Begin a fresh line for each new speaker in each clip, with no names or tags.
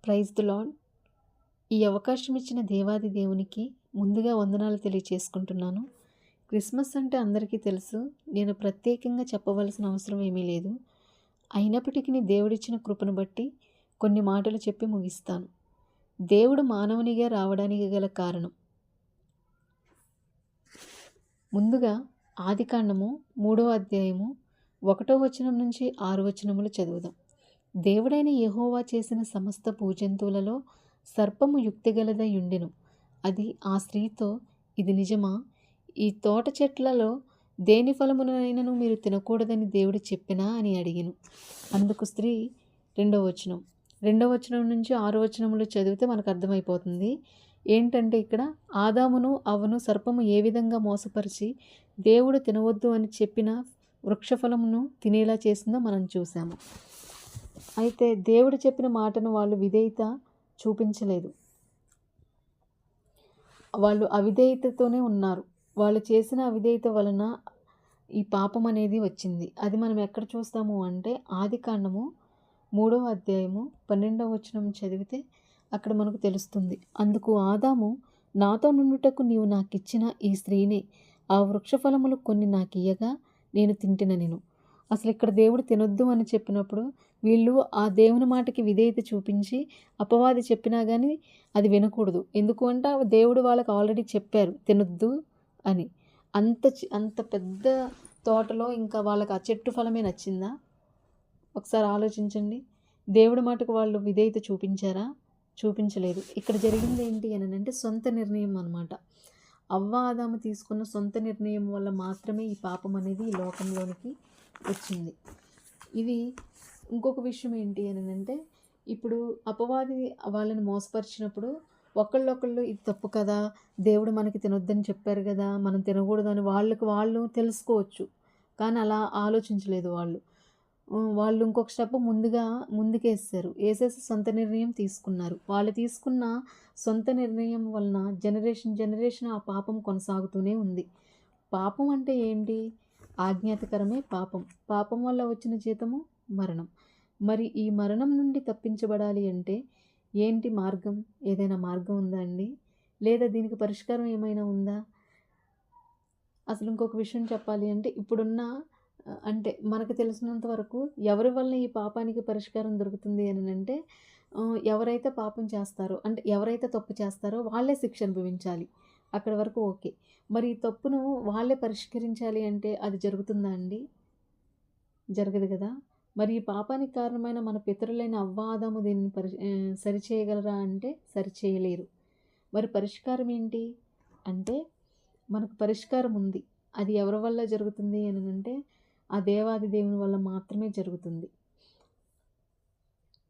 Praise the lord. ఈ అవకాశం ఇచ్చిన దేవాది దేవునికి ముందుగా వందనాలు తెలియచేసుకుంటున్నాను. క్రిస్మస్ అంటే అందరికీ తెలుసు. నేను ప్రత్యేకంగా చెప్పవలసిన అవసరం ఏమీ లేదు. అయినప్పటికీ దేవుడిచ్చిన కృపను బట్టి కొన్ని మాటలు చెప్పి ముగిస్తాను. దేవుడు మానవునిగా రావడానికి గల కారణం. ముందుగా ఆదికాండము 3వ అధ్యాయము 1వ వచనం నుంచి 6 వచనములు చదువుదాం. దేవుడైన యెహోవా చేసిన సమస్త భూజంతువులలో సర్పము యుక్తిగలదై ఉండెను. అది ఆ స్త్రీతో, ఇది నిజమా? ఈ తోట చెట్లలో దేని ఫలమునైనను మీరు తినకూడదని దేవుడు చెప్పినా అని అడిగెను. అందుకు స్త్రీ, 2వ వచనం నుంచి 6 వచనములు చదివితే మనకు అర్థమైపోతుంది. ఏంటంటే ఇక్కడ ఆదామును అవ్వను సర్పము ఏ విధంగా మోసపరిచి దేవుడు తినవద్దు అని చెప్పిన వృక్షఫలమును తినేలా చేసిందో మనం చూసాము. అయితే దేవుడు చెప్పిన మాటను వాళ్ళు విధేయత చూపించలేదు. వాళ్ళు అవిధేయతతోనే ఉన్నారు. వాళ్ళు చేసిన అవిధేయత వలన ఈ పాపం అనేది వచ్చింది. అది మనం ఎక్కడ చూస్తాము అంటే ఆదికాండము 3వ అధ్యాయము 12వ వచనం చదివితే అక్కడ మనకు తెలుస్తుంది. అందుకు ఆదాము, నాతో నుండుటకు నీవు నాకిచ్చిన ఈ స్త్రీనే ఆ వృక్షఫలములు కొన్ని నాకియ్యగా నేను తింటినెను. అసలు ఇక్కడ దేవుడు తినొద్దు అని చెప్పినప్పుడు వీళ్ళు ఆ దేవుని మాటకి విధేయత చూపించి అపవాది చెప్పినా కానీ అది వినకూడదు. ఎందుకు అంటే దేవుడు వాళ్ళకి ఆల్రెడీ చెప్పారు తినొద్దు అని. అంత పెద్ద తోటలో ఇంకా వాళ్ళకి ఆ చెట్టు ఫలమే నచ్చిందా? ఒకసారి ఆలోచించండి. దేవుడి మాటకు వాళ్ళు విధేయత చూపించారా? చూపించలేదు. ఇక్కడ జరిగింది ఏంటి అని అంటే సొంత నిర్ణయం అన్నమాట. అవ్వ ఆదాము తీసుకున్న సొంత నిర్ణయం వల్ల మాత్రమే ఈ పాపం అనేది ఈ లోకంలోనికి వచ్చింది. ఇది ఇంకొక విషయం ఏంటి అని అంటే ఇప్పుడు అపవాది వాళ్ళని మోసపరిచినప్పుడు ఒకళ్ళొకళ్ళు ఇది తప్పు కదా, దేవుడు మనకి తినొద్దని చెప్పారు కదా, మనం తినకూడదని వాళ్ళు తెలుసుకోవచ్చు. కానీ అలా ఆలోచించలేదు వాళ్ళు. వాళ్ళు ఇంకొక స్టెప్ ముందుకేసారు. వేసేసి సొంత నిర్ణయం తీసుకున్నారు. వాళ్ళు తీసుకున్న సొంత నిర్ణయం వలన జనరేషన్ ఆ పాపం కొనసాగుతూనే ఉంది. పాపం అంటే ఏంటి? ఆజ్ఞాతకరమే పాపం. పాపం వల్ల వచ్చిన జీతము మరణం. మరి ఈ మరణం నుండి తప్పించబడాలి అంటే ఏంటి మార్గం? ఏదైనా మార్గం ఉందా అండి? లేదా దీనికి పరిష్కారం ఏమైనా ఉందా? అసలు ఇంకొక విషయం చెప్పాలి అంటే ఇప్పుడున్న అంటే మనకు తెలిసినంత వరకు ఎవరి వల్ల ఈ పాపానికి పరిష్కారం దొరుకుతుంది అని అంటే ఎవరైతే పాపం చేస్తారో అంటే ఎవరైతే తప్పు చేస్తారో వాళ్ళే శిక్ష అనుభవించాలి. అక్కడి వరకు ఓకే. మరి ఈ తప్పును వాళ్ళే పరిష్కరించాలి అంటే అది జరుగుతుందా అండి? జరగదు కదా. మరి ఈ పాపానికి కారణమైన మన పితరులైన అవ్వ ఆదాము దీన్ని సరిచేయగలరా అంటే సరిచేయలేరు. మరి పరిష్కారం ఏంటి అంటే మనకు పరిష్కారం ఉంది. అది ఎవరి వల్ల జరుగుతుంది అని అంటే ఆ దేవాది దేవుని వల్ల మాత్రమే జరుగుతుంది.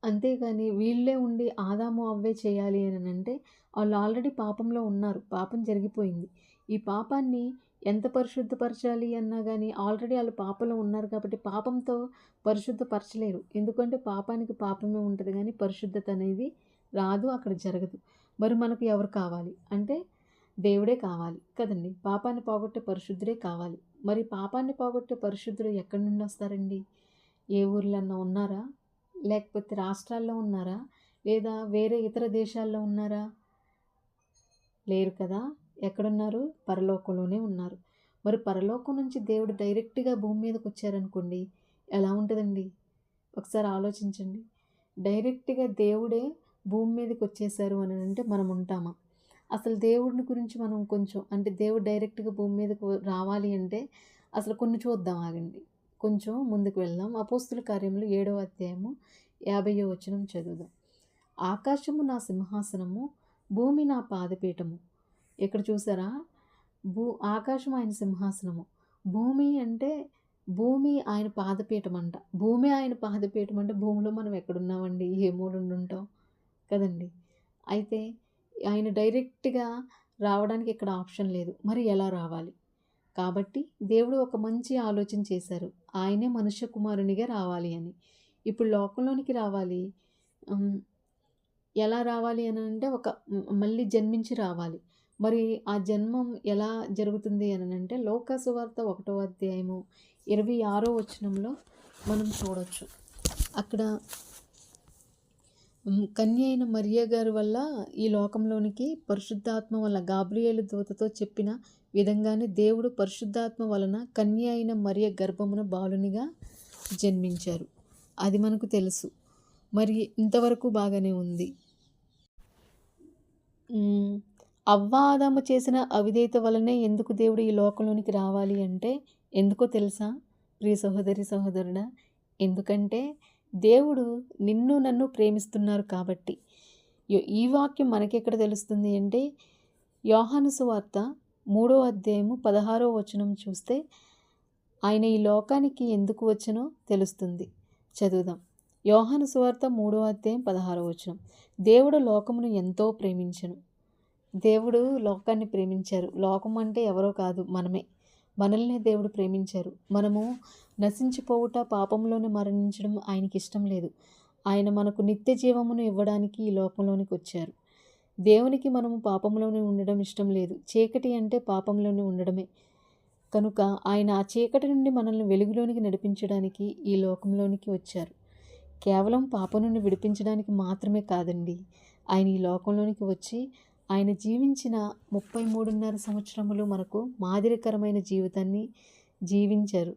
అంతేగాని వీళ్ళే ఉండి ఆదాము అవ్వే చేయాలి అని అంటే వాళ్ళు ఆల్రెడీ పాపంలో ఉన్నారు. పాపం జరిగిపోయింది. ఈ పాపాన్ని ఎంత పరిశుద్ధపరచాలి అన్నా కానీ ఆల్రెడీ వాళ్ళు పాపంలో ఉన్నారు కాబట్టి పాపంతో పరిశుద్ధపరచలేరు. ఎందుకంటే పాపానికి పాపమే ఉంటుంది కానీ పరిశుద్ధత అనేది రాదు, అక్కడ జరగదు. మరి మనకు ఎవరు కావాలి అంటే దేవుడే కావాలి కదండి. పాపాన్ని పోగొట్టే పరిశుద్ధుడే కావాలి. మరి పాపాన్ని పోగొట్టే పరిశుద్ధుడు ఎక్కడి నుండి వస్తారండి? ఏ ఊర్లన్నా ఉన్నారా? లేకపోతే రాష్ట్రాల్లో ఉన్నారా? లేదా వేరే ఇతర దేశాల్లో ఉన్నారా? లేరు కదా. ఎక్కడున్నారు? పరలోకంలోనే ఉన్నారు. మరి పరలోకం నుంచి దేవుడు డైరెక్ట్గా భూమి మీదకి వచ్చారనుకోండి, ఎలా ఉంటుందండి? ఒకసారి ఆలోచించండి. డైరెక్ట్గా దేవుడే భూమి మీదకి వచ్చేసారు అని అంటే మనం ఉంటామా? అసలు దేవుడిని గురించి మనం కొంచెం అంటే దేవుడు డైరెక్ట్గా భూమి మీదకు రావాలి అంటే అసలు కొన్ని చూద్దాం, ఆగండి. కొంచెం ముందుకు వెళ్దాం. అపోస్తుల కార్యములు 7వ అధ్యాయము 50వ వచనం చదువుదాం. ఆకాశము నా సింహాసనము, భూమి నా పాదపీఠము. ఇక్కడ చూసారా? ఆకాశం ఆయన సింహాసనము, భూమి అంటే భూమి ఆయన పాదపీఠం అంట. భూమి ఆయన పాదపీఠం అంటే భూమిలో మనం ఎక్కడున్నామండి? ఏ మూలుండి ఉంటాం కదండి. అయితే ఆయన డైరెక్ట్గా రావడానికి ఇక్కడ ఆప్షన్ లేదు. మరి ఎలా రావాలి? కాబట్టి దేవుడు ఒక మంచి ఆలోచన చేశారు. ఆయనే మనుష్య కుమారునిగా రావాలి అని. ఇప్పుడు లోకంలోనికి రావాలి. ఎలా రావాలి అని అంటే మళ్ళీ జన్మించి రావాలి. మరి ఆ జన్మం ఎలా జరుగుతుంది అని అంటే లోకా సువార్త 1వ అధ్యాయము 26వ వచనంలో మనం చూడొచ్చు. అక్కడ కన్య అయిన మరియ గారి వల్ల ఈ లోకంలోనికి పరిశుద్ధాత్మ వల్ల గాబ్రియేలు దూతతో చెప్పిన విధంగానే దేవుడు పరిశుద్ధాత్మ వలన కన్య అయిన మరియ గర్భమున బాలునిగా జన్మించారు. అది మనకు తెలుసు. మరి ఇంతవరకు బాగానే ఉంది. అవ్వ ఆదాము చేసిన అవిధేయత వలనే ఎందుకు దేవుడు ఈ లోకంలోనికి రావాలి అంటే ఎందుకో తెలుసా ప్రియ సహోదరి సహోదరుడా? ఎందుకంటే దేవుడు నిన్ను నన్ను ప్రేమిస్తున్నారు కాబట్టి. ఈ వాక్యం మనకెక్కడ తెలుస్తుంది అంటే యోహాను సువార్త 3వ అధ్యాయము 16వ వచనం చూస్తే ఆయన ఈ లోకానికి ఎందుకు వచ్చనో తెలుస్తుంది. చదువుదాం. యోహాను సువార్త 3వ అధ్యాయం 16వ వచనం. దేవుడు లోకమును ఎంతో ప్రేమించెను. దేవుడు లోకాన్ని ప్రేమించారు. లోకం అంటే ఎవరో కాదు, మనమే. మనల్నే దేవుడు ప్రేమించారు. మనము నశించిపోవుట, పాపంలోనే మరణించడం ఆయనకి ఇష్టం లేదు. ఆయన మనకు నిత్య జీవమును ఇవ్వడానికి ఈ లోకంలోనికి వచ్చారు. దేవునికి మనము పాపంలోనే ఉండడం ఇష్టం లేదు. చీకటి అంటే పాపంలోనే ఉండడమే. కనుక ఆయన ఆ చీకటి నుండి మనల్ని వెలుగులోనికి నడిపించడానికి ఈ లోకంలోనికి వచ్చారు. కేవలం పాపం నుండి విడిపించడానికి మాత్రమే కాదండి. ఆయన ఈ లోకంలోనికి వచ్చి ఆయన జీవించిన 33.5 సంవత్సరములు మనకు మాదిరికరమైన జీవితాన్ని జీవించారు.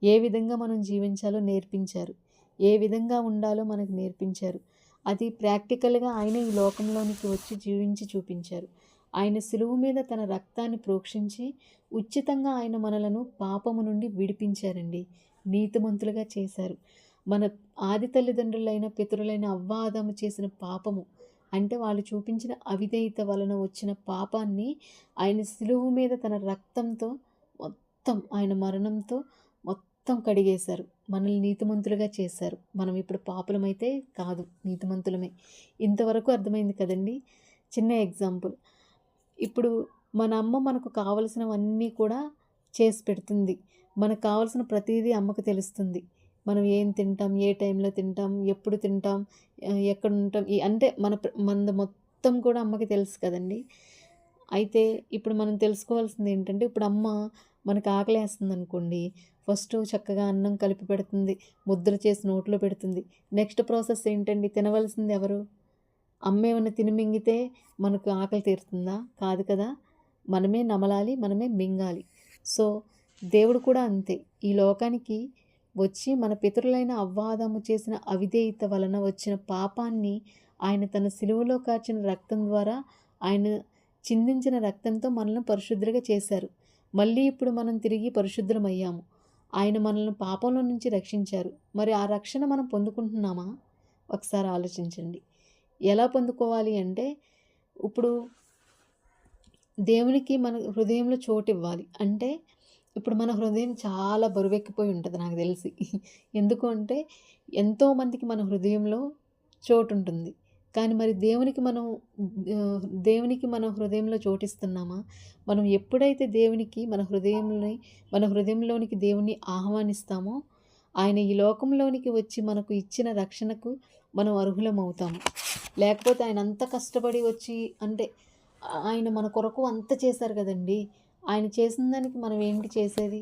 ఏ విధంగా మనం జీవించాలో నేర్పించారు. ఏ విధంగా ఉండాలో మనకు నేర్పించారు. అది ప్రాక్టికల్గా ఆయన ఈ లోకంలోనికి వచ్చి జీవించి చూపించారు. ఆయన సిలువు మీద తన రక్తాన్ని ప్రోక్షించి ఉచితంగా ఆయన మనలను పాపము నుండి విడిపించారండి. నీతిమంతులుగా చేశారు. మన ఆది తల్లిదండ్రులైన పితరులైన అవ్వ ఆదాము చేసిన పాపము అంటే వాళ్ళు చూపించిన అవిధేయత వలన వచ్చిన పాపాన్ని ఆయన సిలువు మీద తన రక్తంతో మొత్తం ఆయన మరణంతో మొత్తం కడిగేశారు. మనల్ని నీతిమంతులుగా చేశారు. మనం ఇప్పుడు పాపులమైతే కాదు, నీతిమంతులమే. ఇంతవరకు అర్థమైంది కదండి. చిన్న ఎగ్జాంపుల్. ఇప్పుడు మన అమ్మ మనకు కావలసినవన్నీ కూడా చేసి పెడుతుంది. మనకు కావాల్సిన ప్రతిదీ అమ్మకు తెలుస్తుంది. మనం ఏం తింటాం, ఏ టైంలో తింటాం, ఎప్పుడు తింటాం, ఎక్కడ ఉంటాం, అంటే మన మొత్తం కూడా అమ్మకి తెలుసు కదండి. అయితే ఇప్పుడు మనం తెలుసుకోవాల్సింది ఏంటంటే, ఇప్పుడు అమ్మ మనకు ఆకలేస్తుంది అనుకోండి, ఫస్ట్ చక్కగా అన్నం కలిపి పెడుతుంది, ముద్దలు చేసి నోట్లో పెడుతుంది. నెక్స్ట్ ప్రాసెస్ ఏంటండి? తినవలసింది ఎవరు? అమ్మ ఏమైనా తిని మింగితే మనకు ఆకలి తీరుతుందా? కాదు కదా. మనమే నమలాలి, మనమే మింగాలి. సో దేవుడు కూడా అంతే. ఈ లోకానికి వచ్చి మన పితరులైన అవ్వ ఆదాము చేసిన అవిధేయత వలన వచ్చిన పాపాన్ని ఆయన తన సిలువలో కార్చిన రక్తం ద్వారా, ఆయన చిందించిన రక్తంతో మనల్ని పరిశుద్ధులుగా చేశారు. మళ్ళీ ఇప్పుడు మనం తిరిగి పరిశుద్ధులమయ్యాము. ఆయన మనల్ని పాపంలో నుంచి రక్షించారు. మరి ఆ రక్షణ మనం పొందుకుంటున్నామా? ఒకసారి ఆలోచించండి. ఎలా పొందుకోవాలి అంటే, ఇప్పుడు దేవునికి మన హృదయంలో చోటు ఇవ్వాలి. అంటే ఇప్పుడు మన హృదయం చాలా బరువెక్కిపోయి ఉంటుంది నాకు తెలిసి. ఎందుకు అంటే ఎంతోమందికి మన హృదయంలో చోటు ఉంటుంది. కానీ మరి దేవునికి మనం హృదయంలో చోటిస్తున్నామా? మనం ఎప్పుడైతే దేవునికి మన హృదయంలోనికి దేవుణ్ణి ఆహ్వానిస్తామో ఆయన ఈ లోకంలోనికి వచ్చి మనకు ఇచ్చిన రక్షణకు మనం అర్హులం అవుతాము. లేకపోతే ఆయన అంత కష్టపడి వచ్చి, అంటే ఆయన మన కొరకు అంత చేశారు కదండి. ఆయన చేసిన దానికి మనం ఏంటి చేసేది?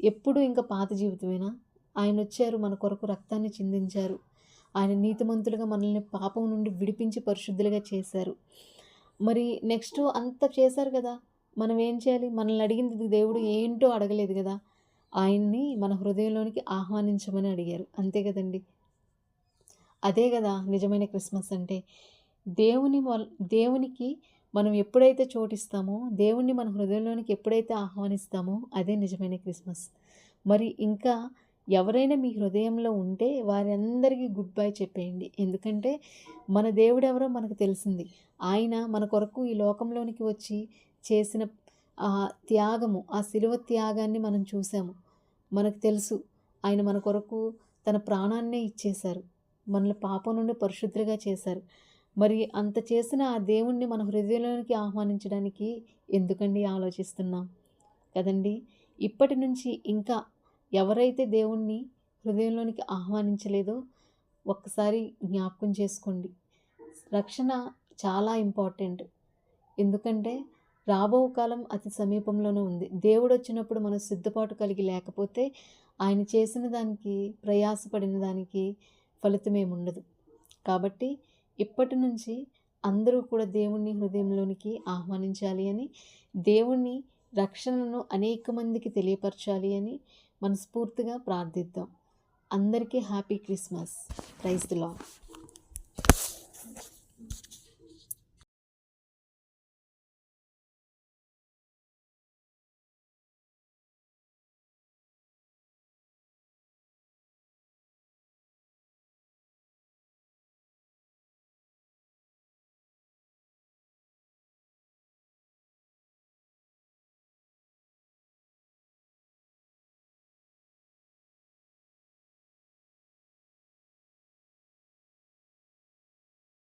ఎప్పుడు ఇంకా పాత జీవితమేనా? ఆయన వచ్చారు, మన కొరకు రక్తాన్ని చిందించారు. ఆయన నీతిమంతులుగా మనల్ని పాపం నుండి విడిపించి పరిశుద్ధులుగా చేశారు. మరి నెక్స్ట్ అంత చేశారు కదా, మనం ఏం చేయాలి? మనల్ని అడిగింది దేవుడు ఏంటో అడగలేదు కదా. ఆయన్ని మన హృదయంలోనికి ఆహ్వానించమని అడిగారు. అంతే కదండి. అదే కదా నిజమైన క్రిస్మస్ అంటే. దేవునికి మనం ఎప్పుడైతే చోటిస్తామో, దేవుణ్ణి మన హృదయంలోనికి ఎప్పుడైతే ఆహ్వానిస్తామో అదే నిజమైన క్రిస్మస్. మరి ఇంకా ఎవరైనా మీ హృదయంలో ఉంటే వారందరికీ గుడ్ బై చెప్పేయండి. ఎందుకంటే మన దేవుడు ఎవరో మనకు తెలిసింది. ఆయన మన కొరకు ఈ లోకంలోనికి వచ్చి చేసిన త్యాగము, ఆ శిలువ త్యాగాన్ని మనం చూసాము. మనకు తెలుసు ఆయన మన కొరకు తన ప్రాణాన్నే ఇచ్చేశారు. మనల్ని పాపం నుండి పరిశుద్ధులుగా చేశారు. మరి అంత చేసిన ఆ దేవుణ్ణి మన హృదయంలోనికి ఆహ్వానించడానికి ఎందుకండి ఆలోచిస్తున్నాం కదండి. ఇప్పటి నుంచి ఇంకా ఎవరైతే దేవుణ్ణి హృదయంలోనికి ఆహ్వానించలేదో ఒక్కసారి జ్ఞాపకం చేసుకోండి. రక్షణ చాలా ఇంపార్టెంట్. ఎందుకంటే రాబో కాలం అతి సమీపంలోనే ఉంది. దేవుడు వచ్చినప్పుడు మనం సిద్ధపాటు కలిగి లేకపోతే ఆయన చేసిన దానికి, ప్రయాసపడిన దానికి ఫలితమేముండదు. కాబట్టి ఇప్పటి నుంచి అందరూ కూడా దేవుణ్ణి హృదయంలోనికి ఆహ్వానించాలి అని, దేవుని రక్షణను అనేక మందికి తెలియపరచాలి అని మనస్ఫూర్తిగా ప్రార్థిద్దాం. అందరికీ happy Christmas. Praise the lord.